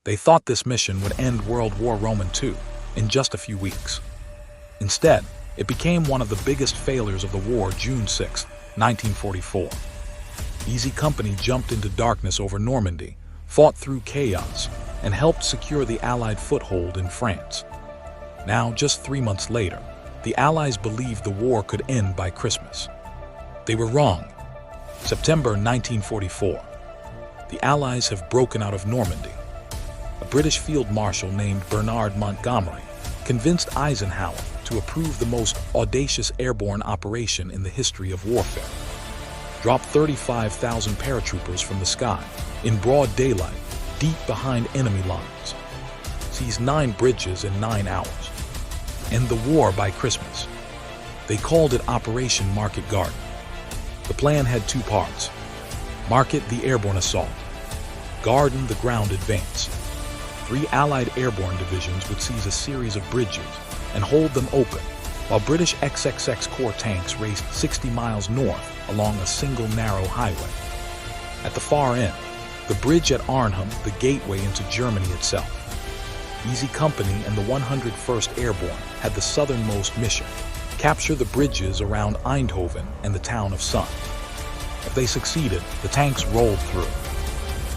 They thought this mission would end World War II in just a few weeks. Instead, it became one of the biggest failures of the war. June 6, 1944. Easy Company jumped into darkness over Normandy, fought through chaos, and helped secure the Allied foothold in France. Now, just 3 months later, the Allies believed the war could end by Christmas. They were wrong. September 1944. The Allies have broken out of Normandy. A British field marshal named Bernard Montgomery convinced Eisenhower to approve the most audacious airborne operation in the history of warfare. Drop 35,000 paratroopers from the sky in broad daylight, deep behind enemy lines. Seize 9 bridges in 9 hours. End the war by Christmas. They called it Operation Market Garden. The plan had 2 parts. Market the airborne assault. Garden the ground advance. 3 Allied airborne divisions would seize a series of bridges and hold them open, while British XXX Corps tanks raced 60 miles north along a single narrow highway. At the far end, the bridge at Arnhem, the gateway into Germany itself. Easy Company and the 101st Airborne had the southernmost mission: capture the bridges around Eindhoven and the town of Sun. If they succeeded, the tanks rolled through.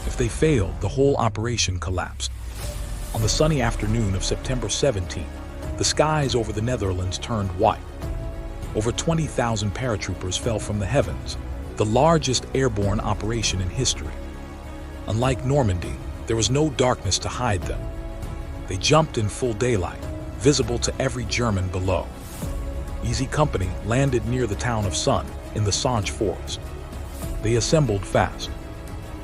If they failed, the whole operation collapsed. On the sunny afternoon of September 17, the skies over the Netherlands turned white. Over 20,000 paratroopers fell from the heavens, the largest airborne operation in history. Unlike Normandy, there was no darkness to hide them. They jumped in full daylight, visible to every German below. Easy Company landed near the town of Sun in the Sanche forest. They assembled fast.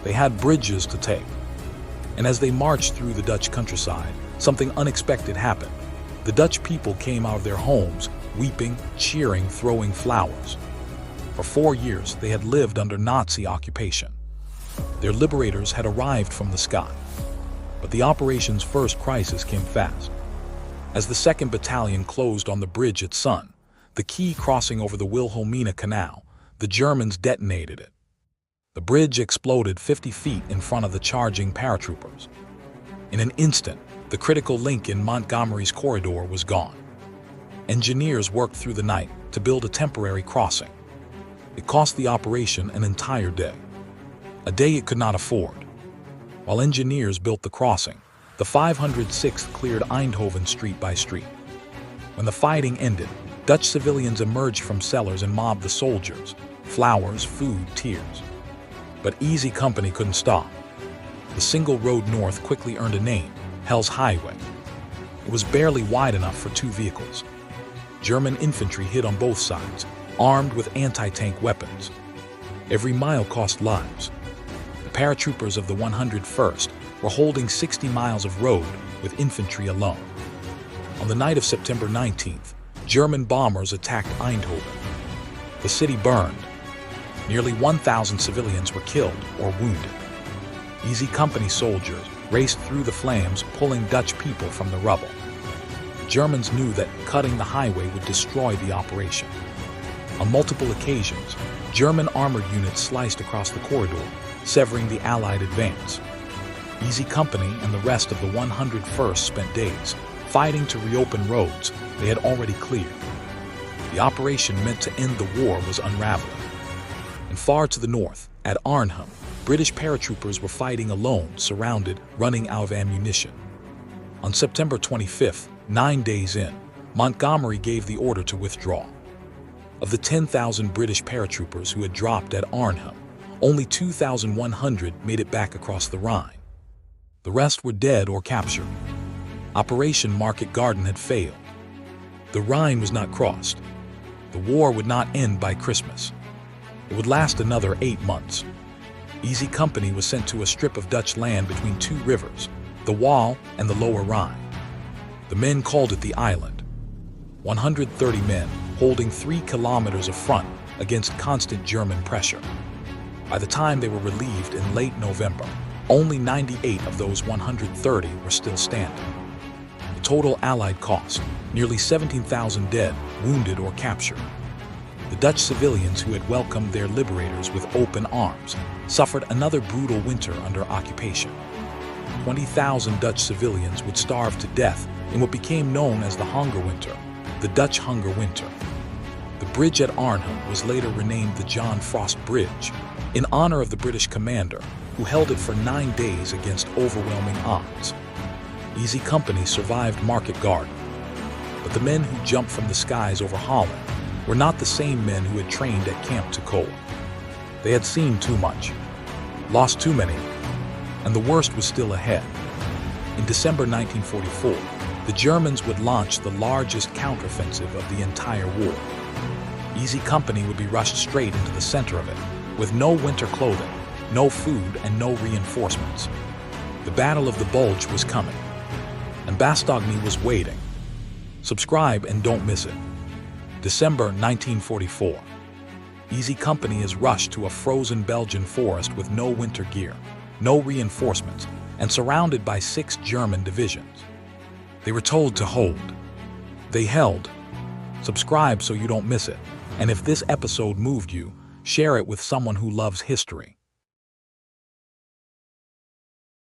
They had bridges to take. And as they marched through the Dutch countryside, something unexpected happened. The Dutch people came out of their homes, weeping, cheering, throwing flowers. For 4 years, they had lived under Nazi occupation. Their liberators had arrived from the sky. But the operation's first crisis came fast. As the 2nd Battalion closed on the bridge at Sun, the quay crossing over the Wilhelmina Canal, the Germans detonated it. The bridge exploded 50 feet in front of the charging paratroopers. In an instant, the critical link in Montgomery's corridor was gone. Engineers worked through the night to build a temporary crossing. It cost the operation an entire day, a day it could not afford. While engineers built the crossing, the 506th cleared Eindhoven street by street. When the fighting ended, Dutch civilians emerged from cellars and mobbed the soldiers. Flowers, food, tears. But Easy Company couldn't stop. The single road north quickly earned a name: Hell's Highway. It was barely wide enough for 2 vehicles. German infantry hid on both sides, armed with anti-tank weapons. Every mile cost lives. The paratroopers of the 101st were holding 60 miles of road with infantry alone. On the night of September 19th, German bombers attacked Eindhoven. The city burned. Nearly 1,000 civilians were killed or wounded. Easy Company soldiers raced through the flames, pulling Dutch people from the rubble. The Germans knew that cutting the highway would destroy the operation. On multiple occasions, German armored units sliced across the corridor, severing the Allied advance. Easy Company and the rest of the 101st spent days fighting to reopen roads they had already cleared. The operation meant to end the war was unraveling. And far to the north, at Arnhem, British paratroopers were fighting alone, surrounded, running out of ammunition. On September 25th, 9 days in, Montgomery gave the order to withdraw. Of the 10,000 British paratroopers who had dropped at Arnhem, only 2,100 made it back across the Rhine. The rest were dead or captured. Operation Market Garden had failed. The Rhine was not crossed. The war would not end by Christmas. It would last another 8 months. Easy Company was sent to a strip of Dutch land between 2 rivers, the Waal and the Lower Rhine. The men called it the Island. 130 men holding 3 kilometers of front against constant German pressure. By the time they were relieved in late November, only 98 of those 130 were still standing. The total Allied cost, nearly 17,000 dead, wounded, or captured. The Dutch civilians who had welcomed their liberators with open arms suffered another brutal winter under occupation. 20,000 Dutch civilians would starve to death in what became known as the Hunger Winter, the Dutch Hunger Winter. The bridge at Arnhem was later renamed the John Frost Bridge, in honor of the British commander who held it for 9 days against overwhelming odds. Easy Company survived Market Garden, but the men who jumped from the skies over Holland were not the same men who had trained at Camp Tuchola. They had seen too much, lost too many, and the worst was still ahead. In December 1944, the Germans would launch the largest counteroffensive of the entire war. Easy Company would be rushed straight into the center of it, with no winter clothing, no food, and no reinforcements. The Battle of the Bulge was coming, and Bastogne was waiting. Subscribe and don't miss it. December 1944. Easy Company is rushed to a frozen Belgian forest with no winter gear, no reinforcements, and surrounded by 6 German divisions. They were told to hold. They held. Subscribe so you don't miss it. And if this episode moved you, share it with someone who loves history.